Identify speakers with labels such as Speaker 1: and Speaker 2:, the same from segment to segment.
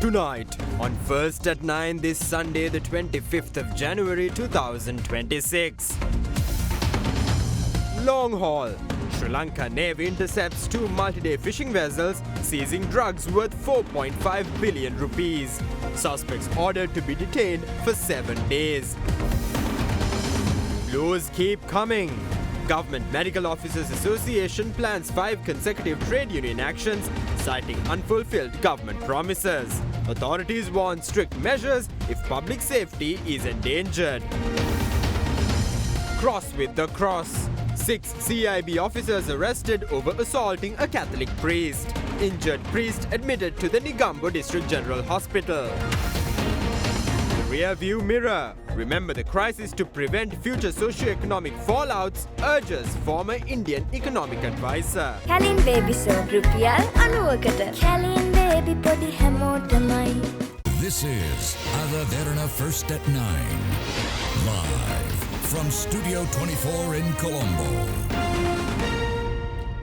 Speaker 1: Tonight, on First at 9 this Sunday, the 25th of January 2026. Long haul. Sri Lanka Navy intercepts two multi-day fishing vessels, seizing drugs worth 4.5 billion rupees. Suspects ordered to be detained for 7 days. Blows keep coming. Government Medical Officers Association plans 5 consecutive trade union actions, citing unfulfilled government promises. Authorities warn strict measures if public safety is endangered. Cross with the cross. 6 CIB officers arrested over assaulting a Catholic priest. Injured priest admitted to the Negombo District General Hospital. Rear view mirror. Remember the crisis to prevent future socio-economic fallouts, urges former Indian economic advisor.
Speaker 2: Kalin baby soap රුපියල් 90කට. Kalin baby podi හැමෝටමයි.
Speaker 3: This is Derana First at 9. Live from Studio 24 in Colombo.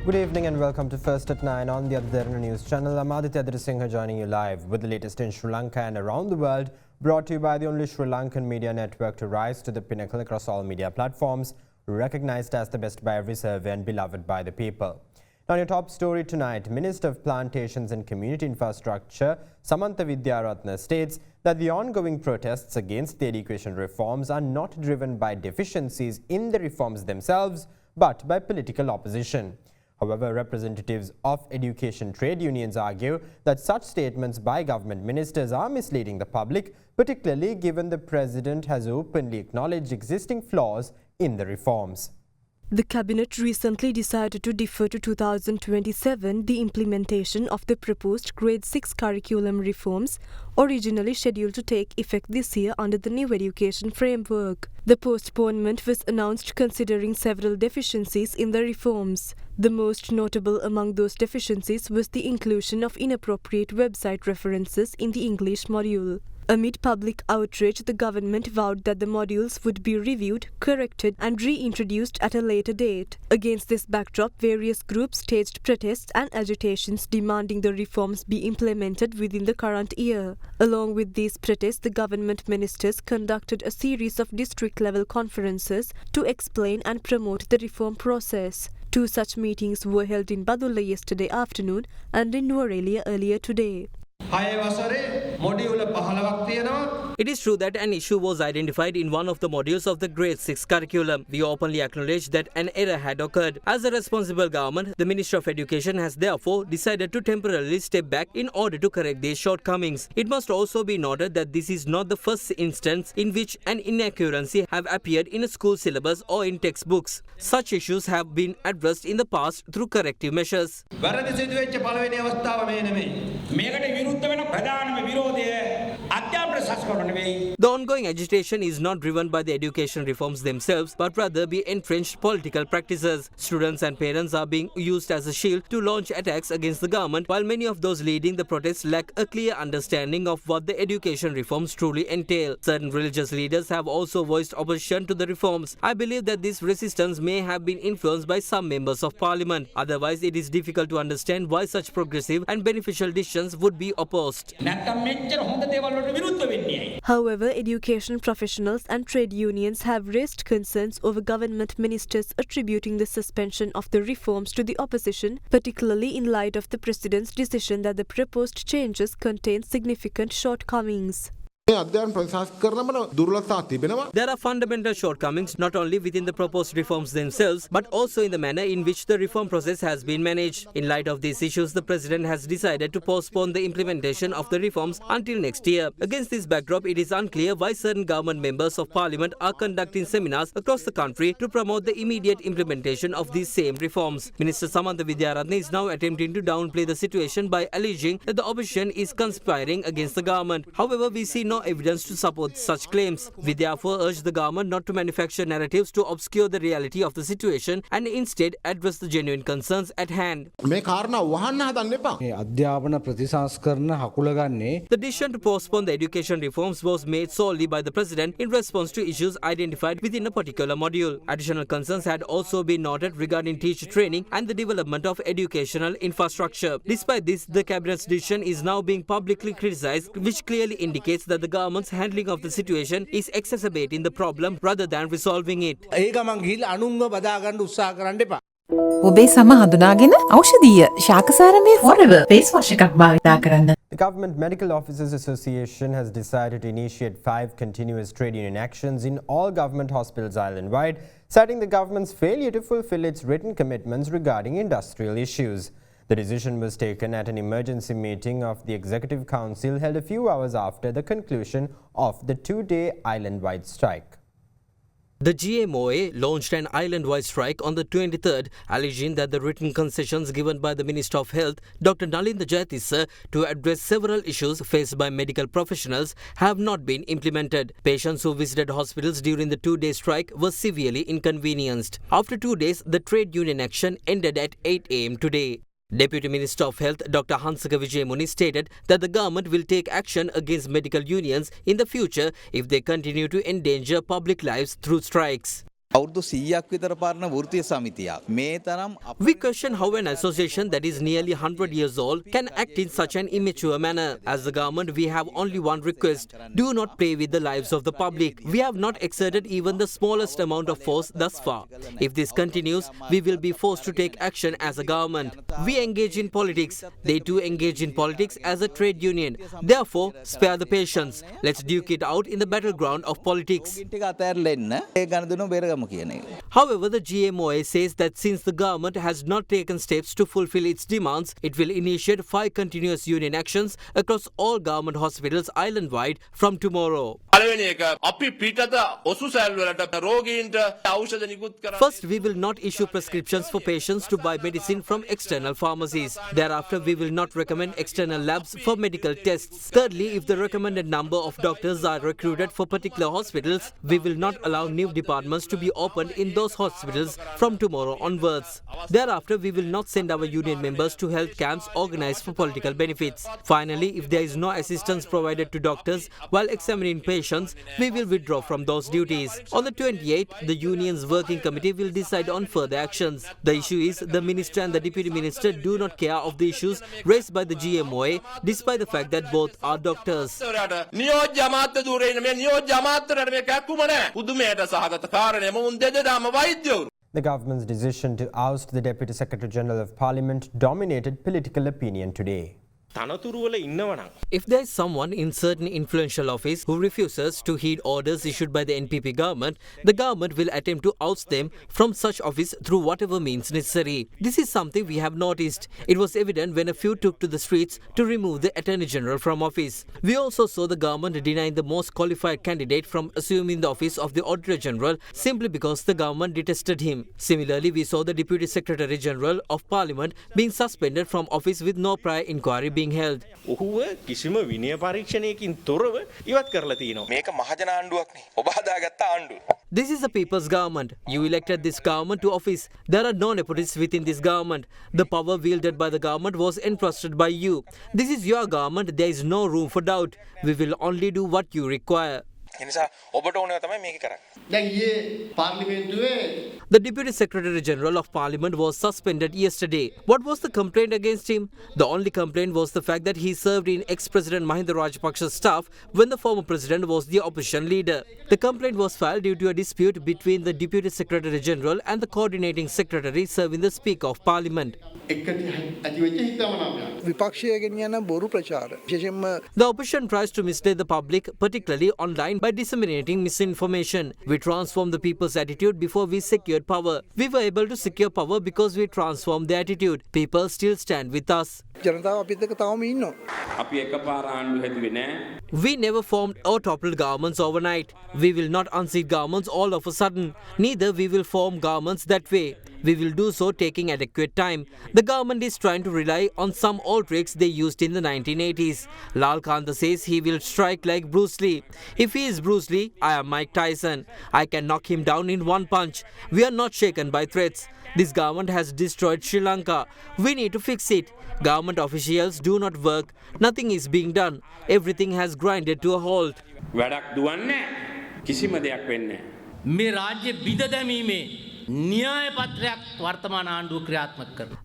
Speaker 4: Good evening and welcome to First at 9 on the Derana News channel. I'm Aditya Adrisinghe joining you live with the latest in Sri Lanka and around the world, brought to you by the only Sri Lankan media network to rise to the pinnacle across all media platforms, recognized as the best by every survey and beloved by the people. Now, your top story tonight, Minister of Plantations and Community Infrastructure, Samantha Widyarathne, states that the ongoing protests against the education reforms are not driven by deficiencies in the reforms themselves, but by political opposition. However, representatives of education trade unions argue that such statements by government ministers are misleading the public, particularly given the president has openly acknowledged existing flaws in the reforms.
Speaker 5: The cabinet recently decided to defer to 2027 the implementation of the proposed grade 6 curriculum reforms, originally scheduled to take effect this year under the new education framework. The postponement was announced considering several deficiencies in the reforms. The most notable among those deficiencies was the inclusion of inappropriate website references in the English module. Amid public outrage, the government vowed that the modules would be reviewed, corrected and reintroduced at a later date. Against this backdrop, various groups staged protests and agitations demanding the reforms be implemented within the current year. Along with these protests, the government ministers conducted a series of district-level conferences to explain and promote the reform process. 2 such meetings were held in Badulla yesterday afternoon and in Nuwara earlier today.
Speaker 6: It is true that an issue was identified in one of the modules of the grade 6 curriculum. We openly acknowledge that an error had occurred. As a responsible government, the Ministry of Education has therefore decided to temporarily step back in order to correct these shortcomings. It must also be noted that this is not the first instance in which an inaccuracy have appeared in a school syllabus or in textbooks. Such issues have been addressed in the past through corrective measures. The ongoing agitation is not driven by the education reforms themselves, but rather by entrenched political practices. Students and parents are being used as a shield to launch attacks against the government, while many of those leading the protests lack a clear understanding of what the education reforms truly entail. Certain religious leaders have also voiced opposition to the reforms. I believe that this resistance may have been influenced by some members of parliament. Otherwise, it is difficult to understand why such progressive and beneficial decisions would be opposed.
Speaker 5: However, education professionals and trade unions have raised concerns over government ministers attributing the suspension of the reforms to the opposition, particularly in light of the president's decision that the proposed changes contain significant shortcomings.
Speaker 6: There are fundamental shortcomings not only within the proposed reforms themselves, but also in the manner in which the reform process has been managed. In light of these issues, the President has decided to postpone the implementation of the reforms until next year. Against this backdrop, it is unclear why certain government members of Parliament are conducting seminars across the country to promote the immediate implementation of these same reforms. Minister Samantha Widyarathne is now attempting to downplay the situation by alleging that the opposition is conspiring against the government. However, we see no no evidence to support such claims. We therefore urge the government not to manufacture narratives to obscure the reality of the situation and instead address the genuine concerns at hand.
Speaker 7: මේ කාරණා වහන්න හදන්න එපා.
Speaker 8: අධ්‍යාපන ප්‍රතිසංස්කරණ හකුල ගන්නේ
Speaker 6: The decision to postpone the education reforms was made solely by the president in response to issues identified within a particular module. Additional concerns had also been noted regarding teacher training and the development of educational infrastructure. Despite this, the cabinet's decision is now being publicly criticized, which clearly indicates that the government's handling of the situation is exacerbating the problem rather than resolving it.
Speaker 8: ඒ ගමන් ගිහිල්ලා අනුන්ව බදා ගන්න උත්සාහ කරන්න එපා.
Speaker 9: ඔබේ සම හඳුනාගෙන ඖෂධීය ශාකසාරමය forever face wash එකක් භාවිතා කරන්න.
Speaker 4: The Government Medical Officers Association has decided to initiate 5 continuous trade union actions in all government hospitals island-wide, citing the government's failure to fulfill its written commitments regarding industrial issues. The decision was taken at an emergency meeting of the Executive Council held a few hours after the conclusion of the 2-day island-wide strike.
Speaker 6: The GMOA launched an island-wide strike on the 23rd, alleging that the written concessions given by the Minister of Health, Dr. Nalinda Jayatissa, to address several issues faced by medical professionals have not been implemented. Patients who visited hospitals during the 2-day strike were severely inconvenienced. After 2 days, the trade union action ended at 8 a.m. today. Deputy Minister of Health Dr. Hansaka Vijayamuni stated that the government will take action against medical unions in the future if they continue to endanger public lives through strikes. We question how an association that is nearly 100 years old can act in such an immature manner. As the government, we have only one request: do not play with the lives of the public. We have not exerted even the smallest amount of force thus far. If this continues, we will be forced to take action as a government. We engage in politics. They too engage in politics as a trade union. Therefore, spare the patience. Let's duke it out in the battleground of politics. However, the GMOA says that since the government has not taken steps to fulfill its demands, it will initiate 5 continuous union actions across all government hospitals island-wide from tomorrow. First, we will not issue prescriptions for patients to buy medicine from external pharmacies. Thereafter, we will not recommend external labs for medical tests. Thirdly, if the recommended number of doctors are recruited for particular hospitals, we will not allow new departments to be opened in those hospitals from tomorrow onwards. Thereafter, we will not send our union members to health camps organized for political benefits. Finally, if there is no assistance provided to doctors while examining patients, we will withdraw from those duties. On the 28th, the union's working committee will decide on further actions. The issue is the minister and the deputy minister do not care of the issues raised by the GMOA, despite the fact that both are doctors.
Speaker 4: The government's decision to oust the Deputy Secretary General of Parliament dominated political opinion today.
Speaker 6: If there is someone in certain influential office who refuses to heed orders issued by the NPP government, the government will attempt to oust them from such office through whatever means necessary. This is something we have noticed. It was evident when a few took to the streets to remove the Attorney General from office. We also saw the government denying the most qualified candidate from assuming the office of the Auditor General simply because the government detested him. Similarly, we saw the Deputy Secretary General of Parliament being suspended from office with no prior inquiry being held. This is a people's government. You elected this government to office. There are no nepotists within this government. The power wielded by the government was entrusted by you. This is your government. There is no room for doubt. We will only do what you require. The Deputy Secretary General of Parliament was suspended yesterday. What was the complaint against him? The only complaint was the fact that he served in ex-President Mahinda Rajapaksa's staff when the former president was the opposition leader. The complaint was filed due to a dispute between the Deputy Secretary General and the coordinating secretary serving the Speaker of Parliament. The opposition tries to mislead the public, particularly online, by disseminating misinformation. We transformed the people's attitude before we secured power. We were able to secure power because we transformed their attitude. People still stand with us. We never formed or toppled governments overnight. We will not unseat governments all of a sudden. Neither we will form governments that way. We will do so taking adequate time. The government is trying to rely on some old tricks they used in the 1980s. Lanka says he will strike like Bruce Lee. If he is Bruce Lee, I am Mike Tyson. I can knock him down in one punch. We are not shaken by threats. This government has destroyed Sri Lanka. We need to fix it. Government officials do not work. Nothing is being done. Everything has grinded to a halt.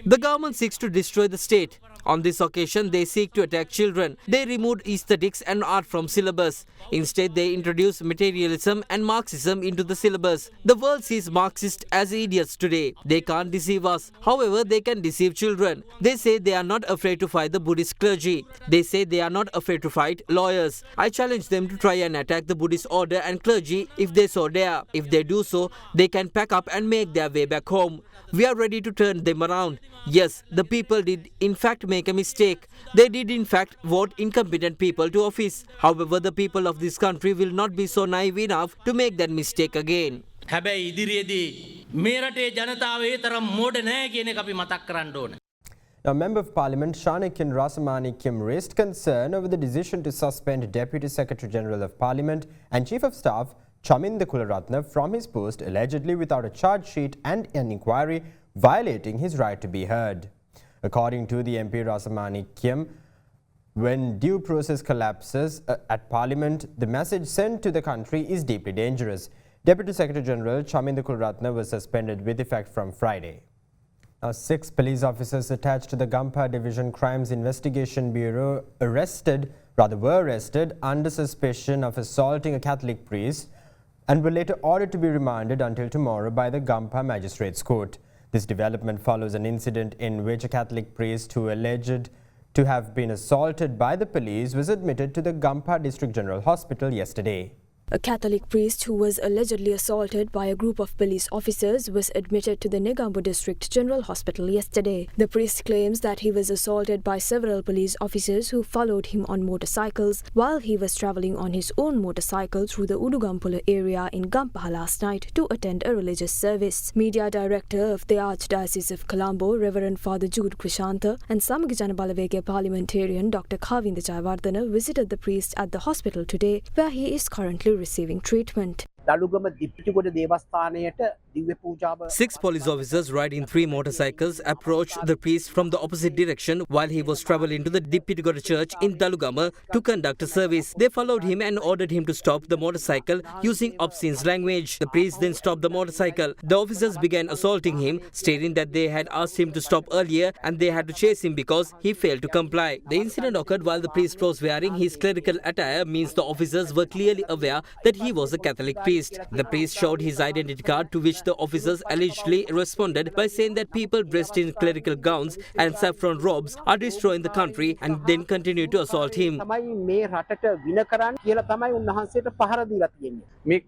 Speaker 6: The government seeks to destroy the state. On this occasion, they seek to attack children. They removed aesthetics and art from syllabus. Instead, they introduced materialism and Marxism into the syllabus. The world sees Marxists as idiots today. They can't deceive us. However, they can deceive children. They say they are not afraid to fight the Buddhist clergy. They say they are not afraid to fight lawyers. I challenge them to try and attack the Buddhist order and clergy if they so dare. If they do so, they can pack up and make their way back home. We are ready to turn them around. Yes, the people did in fact make a mistake. They did in fact vote incompetent people to office. However, the people of this country will not be so naive enough to make that mistake again.
Speaker 4: Now, Member of Parliament Shanikin Rasamanikim raised concern over the decision to suspend Deputy Secretary General of Parliament and Chief of Staff Chaminda Kularatne from his post allegedly without a charge sheet and an inquiry, violating his right to be heard. According to the MP Rasamanikim, when due process collapses at Parliament, the message sent to the country is deeply dangerous. Deputy Secretary General Chaminda Kularatne was suspended with effect from Friday. Now, 6 police officers attached to the Gampa Division Crimes Investigation Bureau were arrested under suspicion of assaulting a Catholic priest and were later ordered to be remanded until tomorrow by the Gampa Magistrates Court. This development follows an incident in which a Catholic priest who alleged to have been assaulted by the police was admitted to the Gampa District General Hospital yesterday.
Speaker 5: A Catholic priest who was allegedly assaulted by a group of police officers was admitted to the Negombo District General Hospital yesterday. The priest claims that he was assaulted by several police officers who followed him on motorcycles while he was travelling on his own motorcycle through the Udugampula area in Gampaha last night to attend a religious service. Media Director of the Archdiocese of Colombo, Reverend Father Jude Krishanta, and Samagijana Balavege parliamentarian Dr. Kavinda Jayawardena visited the priest at the hospital today, where he is currently receiving treatment.
Speaker 6: 6 police officers riding 3 motorcycles approached the priest from the opposite direction while he was travelling to the Dippitigora church in Dalugama to conduct a service. They followed him and ordered him to stop the motorcycle using obscene language. The priest then stopped the motorcycle. The officers began assaulting him, stating that they had asked him to stop earlier and they had to chase him because he failed to comply. The incident occurred while the priest was wearing his clerical attire, means the officers were clearly aware that he was a Catholic priest. The priest showed his identity card, to which the officers allegedly responded by saying that people dressed in clerical gowns and saffron robes are destroying the country, and then continued to assault him. We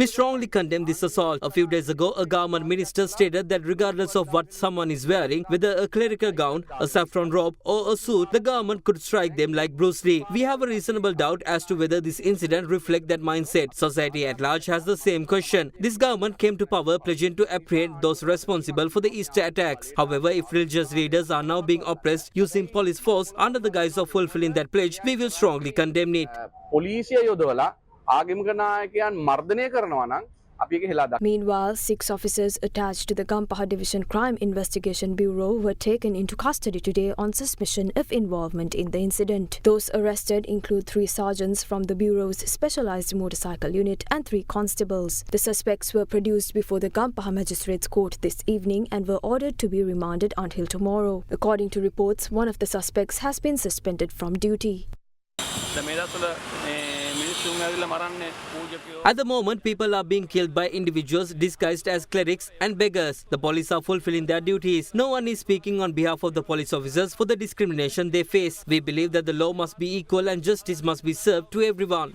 Speaker 6: strongly condemn this assault. A few days ago, a government minister stated that regardless of what someone is wearing, whether a clerical gown, a saffron robe or a suit, the government could strike them like Bruce Lee. We have a reasonable doubt as to whether this incident reflects that mindset. Society at large has the same question. This government came to power pledging to apprehend those responsible for the Easter attacks. However, if religious leaders are now being oppressed using police force under the guise of fulfilling that pledge, we will strongly condemn it.
Speaker 5: Meanwhile, 6 officers attached to the Gampaha Division Crime Investigation Bureau were taken into custody today on suspicion of involvement in the incident. Those arrested include 3 sergeants from the Bureau's Specialized Motorcycle Unit and 3 constables. The suspects were produced before the Gampaha Magistrates Court this evening and were ordered to be remanded until tomorrow. According to reports, one of the suspects has been suspended from duty.
Speaker 6: At the moment, people are being killed by individuals disguised as clerics and beggars. The police are fulfilling their duties. No one is speaking on behalf of the police officers for the discrimination they face. We believe that the law must be equal and justice must be served to everyone.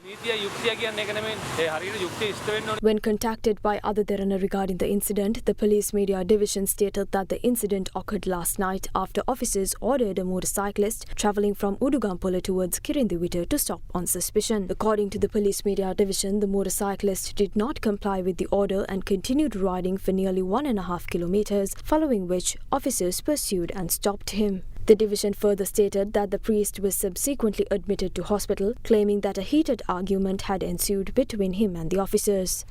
Speaker 5: When contacted by Ada Derana regarding the incident, the police media division stated that the incident occurred last night after officers ordered a motorcyclist travelling from Udugampola towards Kirindiwita to stop on suspicion. According to the police media division, the motorcyclist did not comply with the order and continued riding for nearly 1.5 kilometers, following which officers pursued and stopped him. The division further stated that the priest was subsequently admitted to hospital, claiming that a heated argument had ensued between him and the officers.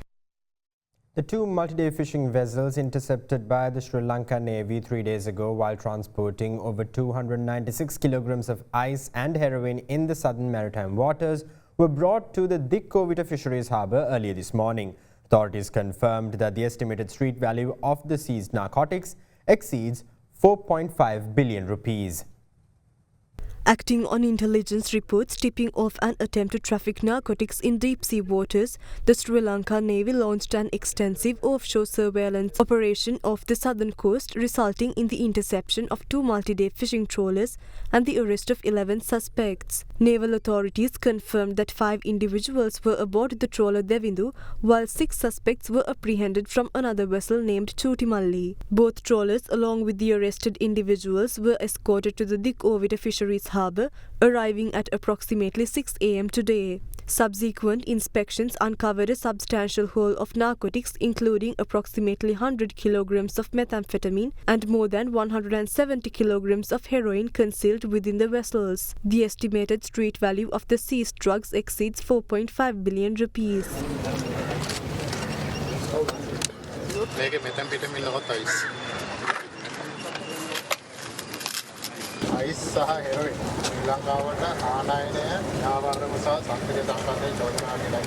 Speaker 4: The two multi-day fishing vessels intercepted by the Sri Lanka Navy 3 days ago while transporting over 296 kilograms of ice and heroin in the southern maritime waters were brought to the Dikkovita Fisheries Harbour earlier this morning. Authorities confirmed that the estimated street value of the seized narcotics exceeds 4.5 billion rupees.
Speaker 5: Acting on intelligence reports tipping off an attempt to traffic narcotics in deep-sea waters, the Sri Lanka Navy launched an extensive offshore surveillance operation off the southern coast, resulting in the interception of 2 multi-day fishing trawlers and the arrest of 11 suspects. Naval authorities confirmed that 5 individuals were aboard the trawler Devindu, while 6 suspects were apprehended from another vessel named Chutimalli. Both trawlers, along with the arrested individuals, were escorted to the Dikkovita Fisheries Harbour, arriving at approximately 6 a.m. today. Subsequent inspections uncovered a substantial haul of narcotics, including approximately 100 kilograms of methamphetamine and more than 170 kilograms of heroin concealed within the vessels. The estimated street value of the seized drugs exceeds 4.5 billion rupees.
Speaker 7: Ice සහ heroin ශ්‍රී ලංකාවට ආනයනය න්‍යායවර්ධන සහ සංස්කෘතික සම්බන්ධයෙන් චෝදනා කියලා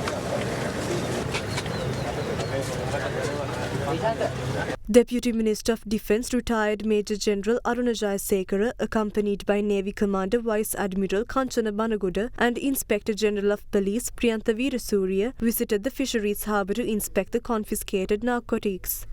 Speaker 5: Deputy Minister of Defence, retired Major General Arunajaya Sekara, accompanied by Navy Commander Vice Admiral Kanchana Banagoda and Inspector General of Police Priyantha Veerasuriya, visited the fisheries harbour to inspect the confiscated narcotics.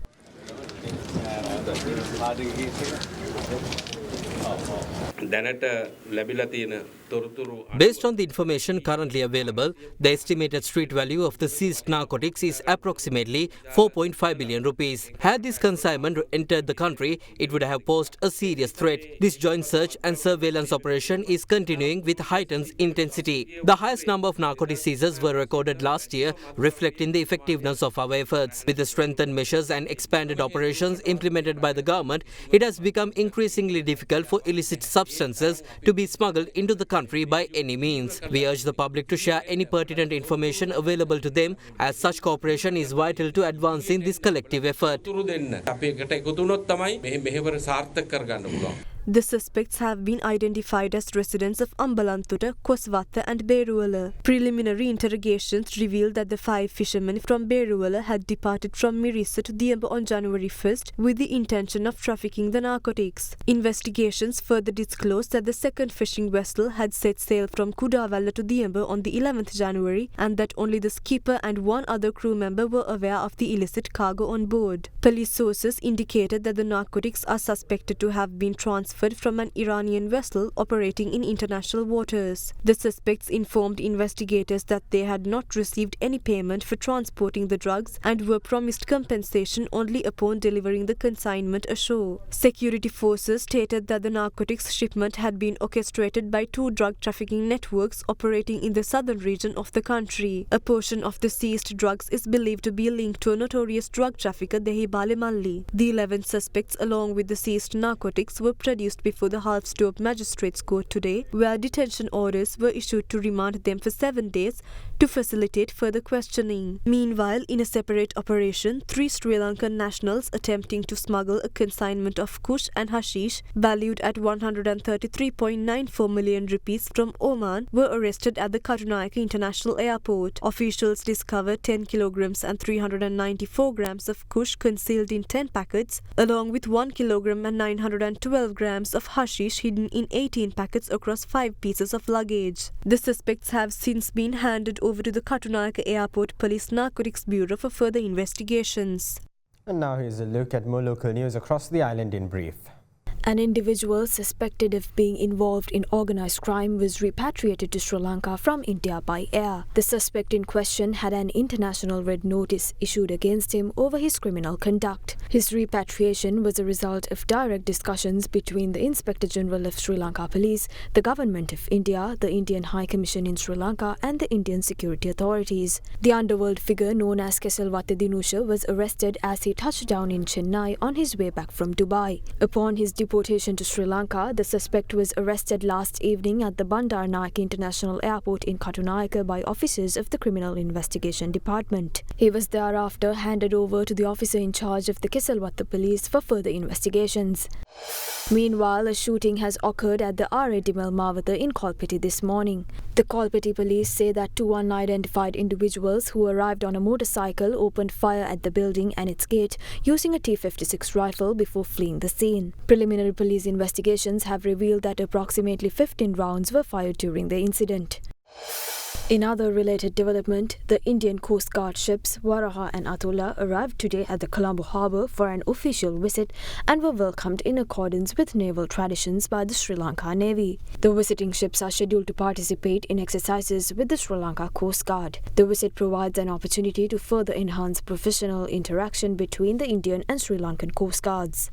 Speaker 6: Based on the information currently available, the estimated street value of the seized narcotics is approximately 4.5 billion rupees. Had this consignment entered the country, it would have posed a serious threat. This joint search and surveillance operation is continuing with heightened intensity. The highest number of narcotic seizures were recorded last year, reflecting the effectiveness of our efforts. With the strengthened measures and expanded operations implemented by the government, it has become increasingly difficult for illicit substances to be smuggled into the country by any means. We urge the public to share any pertinent information available to them, as such cooperation is vital to advancing this collective effort.
Speaker 5: The suspects have been identified as residents of Ambalantutta, Koswatta and Beruwala. Preliminary interrogations revealed that the 5 fishermen from Beruwala had departed from Mirissa to Diyamba on January 1st with the intention of trafficking the narcotics. Investigations further disclosed that the second fishing vessel had set sail from Kudavalla to Diyamba on the 11th January and that only the skipper and 1 other crew member were aware of the illicit cargo on board. Police sources indicated that the narcotics are suspected to have been transferred from an Iranian vessel operating in international waters. The suspects informed investigators that they had not received any payment for transporting the drugs and were promised compensation only upon delivering the consignment ashore. Security forces stated that the narcotics shipment had been orchestrated by 2 drug trafficking networks operating in the southern region of the country. A portion of the seized drugs is believed to be linked to a notorious drug trafficker Dehibale Malli. The 11 suspects along with the seized narcotics were produced before the Halfstope Magistrates Court today, where detention orders were issued to remand them for 7 days to facilitate further questioning. Meanwhile, in a separate operation, 3 Sri Lankan nationals attempting to smuggle a consignment of kush and hashish valued at 133.94 million rupees from Oman were arrested at the Katunayake International Airport. Officials discovered 10 kilograms and 394 grams of kush concealed in 10 packets, along with 1 kilogram and 912 grams of hashish hidden in 18 packets across 5 pieces of luggage. The suspects have since been handed over to the Katunayaka Airport Police Narcotics Bureau for further investigations.
Speaker 4: And now here's a look at more local news across the island in brief.
Speaker 10: An individual suspected of being involved in organized crime was repatriated to Sri Lanka from India by air. The suspect in question had an international red notice issued against him over his criminal conduct. His repatriation was a result of direct discussions between the Inspector General of Sri Lanka Police, the Government of India, the Indian High Commission in Sri Lanka and the Indian security authorities. The underworld figure known as Keselwatte Dinusha was arrested as he touched down in Chennai on his way back from Dubai. Upon his deportation to Sri Lanka, the suspect was arrested last evening at the Bandaranaike International Airport in Katunayaka by officers of the Criminal Investigation Department. He was thereafter handed over to the officer in charge of the Keselwatte police for further investigations. Meanwhile, a shooting has occurred at the R.A. Dimel Mawatha in Kolpeti this morning. The Kolpeti police say that two unidentified individuals who arrived on a motorcycle opened fire at the building and its gate using a T-56 rifle before fleeing the scene. Preliminary police investigations have revealed that approximately 15 rounds were fired during the incident. In other related development, the Indian Coast Guard ships Varaha and Atula arrived today at the Colombo harbour for an official visit and were welcomed in accordance with naval traditions by the Sri Lanka Navy. The visiting ships are scheduled to participate in exercises with the Sri Lanka Coast Guard. The visit provides an opportunity to further enhance professional interaction between the Indian and Sri Lankan Coast Guards.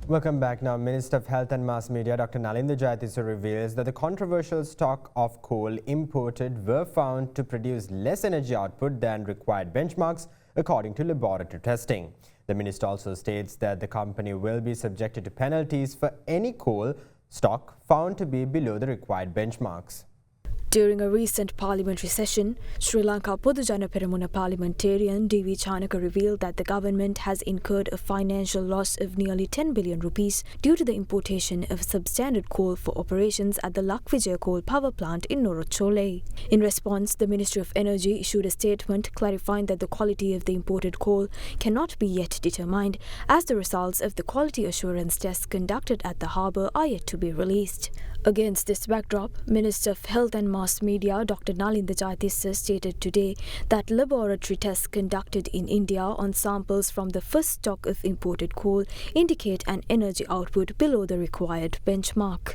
Speaker 4: Welcome back. Now, Minister of Health and Mass Media Dr. Nalinda Jayatissa reveals that the controversial stock of coal imported were found to produce less energy output than required benchmarks according to laboratory testing. The minister also states that the company will be subjected to penalties for any coal stock found to be below the required benchmarks.
Speaker 10: During a recent parliamentary session, Sri Lanka Podujana Peramuna parliamentarian D.V. Chanaka revealed that the government has incurred a financial loss of nearly 10 billion rupees due to the importation of substandard coal for operations at the Lakvijaya coal power plant in Norochole. In response, the Ministry of Energy issued a statement clarifying that the quality of the imported coal cannot be yet determined as the results of the quality assurance tests conducted at the harbour are yet to be released. Against this backdrop, Minister of Health and Mass Media Dr. Nalinda Jayatissa stated today that laboratory tests conducted in India on samples from the first stock of imported coal indicate an energy output below the required benchmark.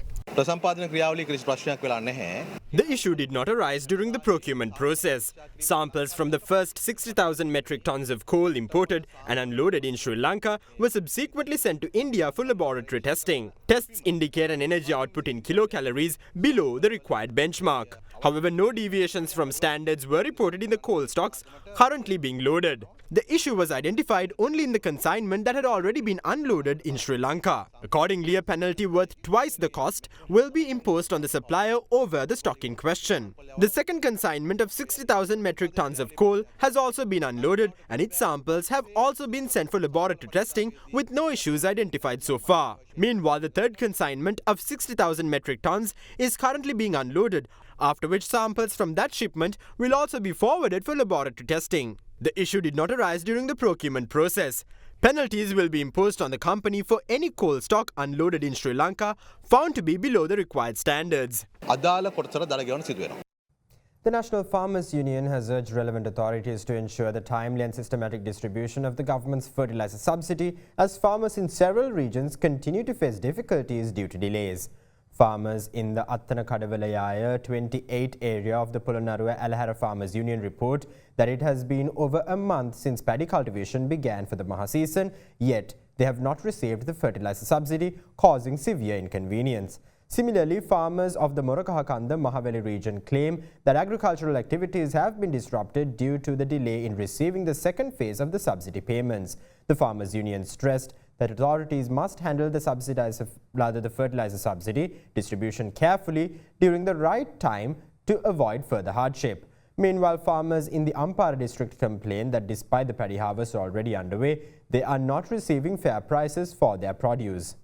Speaker 1: The issue did not arise during the procurement process. Samples from the first 60,000 metric tons of coal imported and unloaded in Sri Lanka were subsequently sent to India for laboratory testing. Tests indicate an energy output in kilocalories below the required benchmark. However, no deviations from standards were reported in the coal stocks currently being loaded. The issue was identified only in the consignment that had already been unloaded in Sri Lanka. Accordingly, a penalty worth twice the cost will be imposed on the supplier over the stock in question. The second consignment of 60,000 metric tons of coal has also been unloaded and its samples have also been sent for laboratory testing with no issues identified so far. Meanwhile, the third consignment of 60,000 metric tons is currently being unloaded, after which samples from that shipment will also be forwarded for laboratory testing. The issue did not arise during the procurement process. Penalties will be imposed on the company for any coal stock unloaded in Sri Lanka found to be below the required standards.
Speaker 4: The National Farmers Union has urged relevant authorities to ensure the timely and systematic distribution of the government's fertilizer subsidy as farmers in several regions continue to face difficulties due to delays. Farmers in the Attana Kadavalaya 28 area of the Polonnaruwa Alahara Farmers Union report that it has been over a month since paddy cultivation began for the Maha season, yet they have not received the fertilizer subsidy, causing severe inconvenience. Similarly, farmers of the Morakahakanda Mahaveli region claim that agricultural activities have been disrupted due to the delay in receiving the second phase of the subsidy payments. The Farmers Union stressed that authorities must handle the fertilizer subsidy distribution carefully during the right time to avoid further hardship. Meanwhile, farmers in the Ampara district complain that despite the paddy harvest already underway, they are not receiving fair prices for their produce.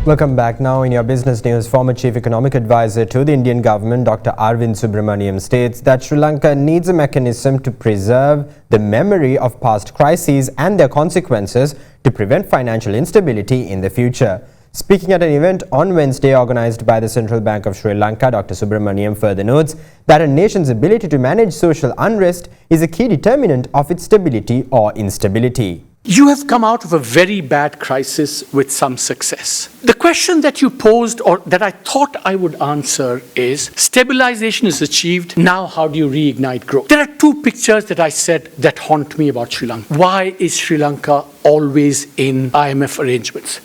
Speaker 4: Welcome back. Now in your business news, former Chief Economic Advisor to the Indian government, Dr. Arvind Subramaniam, states that Sri Lanka needs a mechanism to preserve the memory of past crises and their consequences to prevent financial instability in the future. Speaking at an event on Wednesday organized by the Central Bank of Sri Lanka, Dr. Subramaniam further notes that a nation's ability to manage social unrest is a key determinant of its stability or instability.
Speaker 11: You have come out of a very bad crisis with some success. The question that you posed, or that I thought I would answer, is stabilization is achieved, now how do you reignite growth? There are two pictures that I said that haunt me about Sri Lanka. Why is Sri Lanka always in IMF arrangements?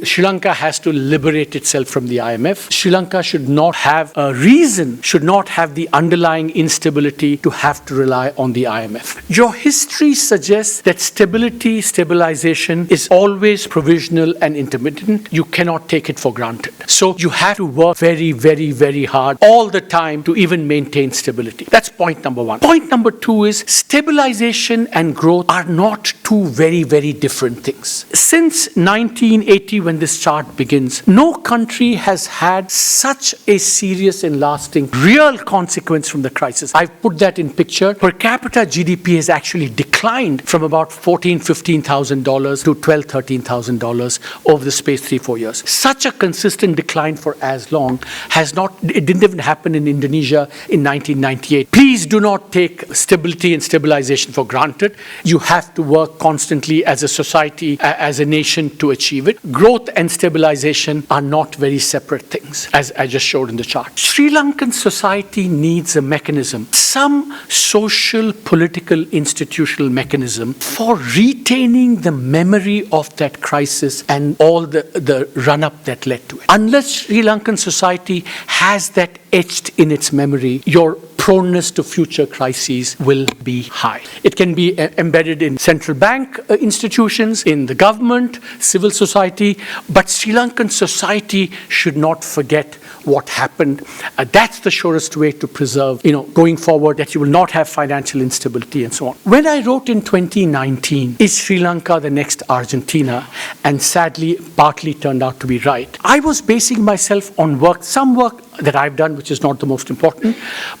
Speaker 11: Sri Lanka has to liberate itself from the IMF. Sri Lanka should not have a reason, should not have the underlying instability to have to rely on the IMF. Your history suggests that stabilization is always provisional and intermittent. You cannot take it for granted. So you have to work very, very, very hard all the time to even maintain stability. That's point number one. Point number two is stabilization and growth are not two very, very different things. Since 1980, when this chart begins, no country has had such a serious and lasting real consequence from the crisis. I've put that in picture. Per capita GDP has actually declined from about $14,000-$15,000 to $12,000-$13,000 over the space 3-4 years. Such a consistent decline for as long it didn't even happen in Indonesia in 1998. Please do not take stability and stabilization for granted. You have to work constantly as a society, as a nation to achieve it. Growth and stabilization are not very separate things, as I just showed in the chart. Sri Lankan society needs a mechanism, some social, political, institutional mechanism for retaining the memory of that crisis and all the run-up that led to it. Unless Sri Lankan society has that etched in its memory, your proneness to future crises will be high. It can be embedded in central bank institutions, in the government, civil society, but Sri Lankan society should not forget what happened. That's the surest way to preserve, going forward, that you will not have financial instability and so on. When I wrote in 2019, is Sri Lanka the next Argentina? And sadly, partly turned out to be right. I was basing myself on some work that I've done, which is not the most important,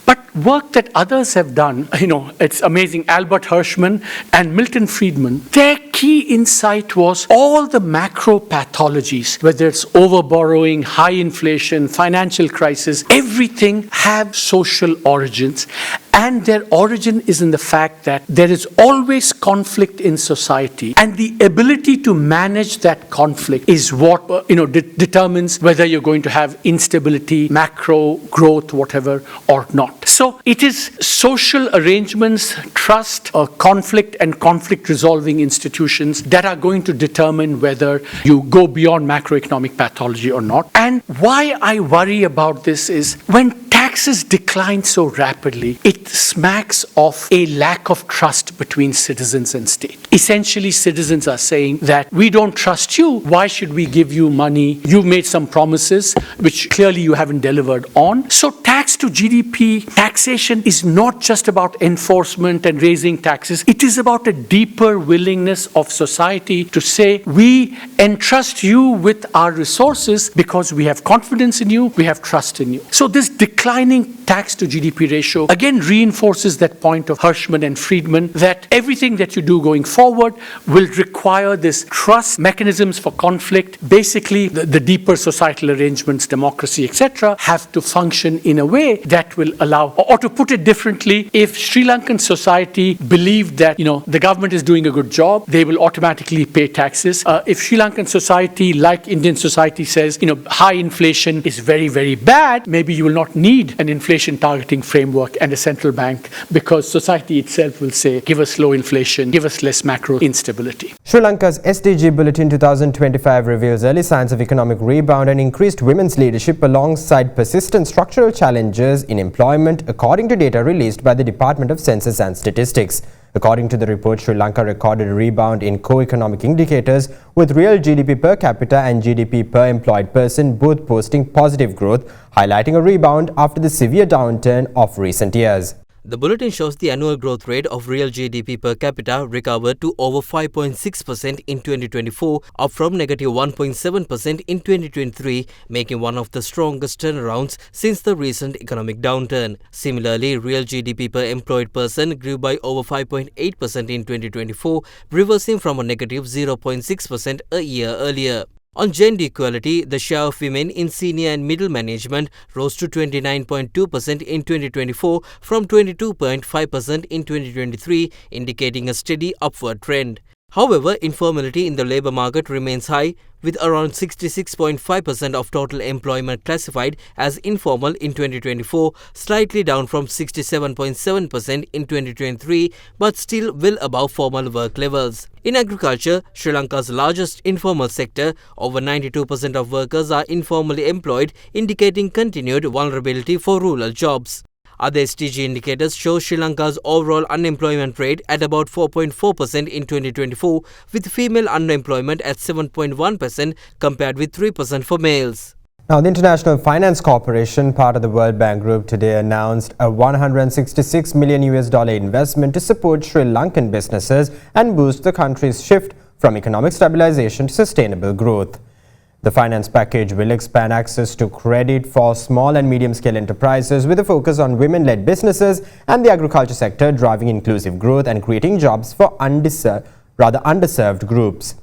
Speaker 11: but work that others have done. It's amazing. Albert Hirschman and Milton Friedman, their key insight was all the macro pathologies, whether it's overborrowing, high inflation, financial crisis, everything have social origins. And their origin is in the fact that there is always conflict in society, and the ability to manage that conflict is what determines whether you're going to have instability, macro growth, whatever, or not. So it is social arrangements, trust, conflict, and conflict resolving institutions that are going to determine whether you go beyond macroeconomic pathology or not. And why I worry about this is when taxes decline so rapidly, it smacks of a lack of trust between citizens and state. Essentially, citizens are saying that we don't trust you. Why should we give you money? You've made some promises which clearly you haven't delivered on. So tax to GDP, taxation is not just about enforcement and raising taxes. It is about a deeper willingness of society to say, we entrust you with our resources because we have confidence in you, we have trust in you. So this declining tax to GDP ratio again reinforces that point of Hirschman and Friedman that everything that you do going forward will require this trust mechanisms for conflict. Basically, the deeper societal arrangements, democracy, etc., have to function in a way that will allow, or to put it differently, if Sri Lankan society believed that the government is doing a good job, they will automatically pay taxes. If Sri Lankan society, like Indian society, says high inflation is very, very bad, maybe you will not need an inflation targeting framework and a central bank, because society itself will say, give us low inflation, give us less macro instability.
Speaker 4: Sri Lanka's SDG Bulletin 2025 reveals early signs of economic rebound and increased women's leadership alongside persistent structural challenges in employment, according to data released by the Department of Census and Statistics. According to the report, Sri Lanka recorded a rebound in core economic indicators, with real GDP per capita and GDP per employed person both posting positive growth, highlighting a rebound after the severe downturn of recent years.
Speaker 6: The bulletin shows the annual growth rate of real GDP per capita recovered to over 5.6% in 2024, up from negative 1.7% in 2023, making one of the strongest turnarounds since the recent economic downturn. Similarly, real GDP per employed person grew by over 5.8% in 2024, reversing from a negative 0.6% a year earlier. On gender equality, the share of women in senior and middle management rose to 29.2% in 2024 from 22.5% in 2023, indicating a steady upward trend. However, informality in the labour market remains high, with around 66.5% of total employment classified as informal in 2024, slightly down from 67.7% in 2023, but still well above formal work levels. In agriculture, Sri Lanka's largest informal sector, over 92% of workers are informally employed, indicating continued vulnerability for rural jobs. Other SDG indicators show Sri Lanka's overall unemployment rate at about 4.4% in 2024, with female unemployment at 7.1% compared with 3% for males.
Speaker 4: Now, the International Finance Corporation, part of the World Bank Group, today announced a $166 million investment to support Sri Lankan businesses and boost the country's shift from economic stabilization to sustainable growth. The finance package will expand access to credit for small and medium-scale enterprises with a focus on women-led businesses and the agriculture sector, driving inclusive growth and creating jobs for underserved groups.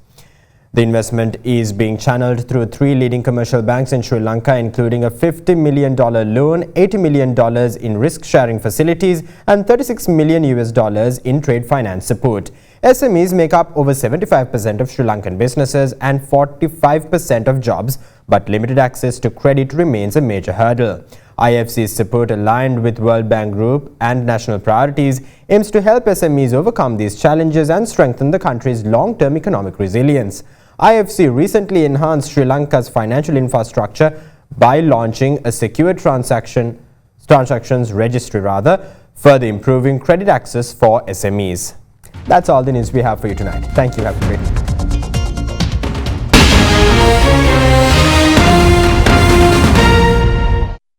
Speaker 4: The investment is being channeled through 3 leading commercial banks in Sri Lanka, including a $50 million loan, $80 million in risk-sharing facilities, and $36 million in trade finance support. SMEs make up over 75% of Sri Lankan businesses and 45% of jobs, but limited access to credit remains a major hurdle. IFC's support, aligned with World Bank Group and national priorities, aims to help SMEs overcome these challenges and strengthen the country's long-term economic resilience. IFC recently enhanced Sri Lanka's financial infrastructure by launching a secure transactions registry, further improving credit access for SMEs. That's all the news we have for you tonight. Thank you. Have a great day.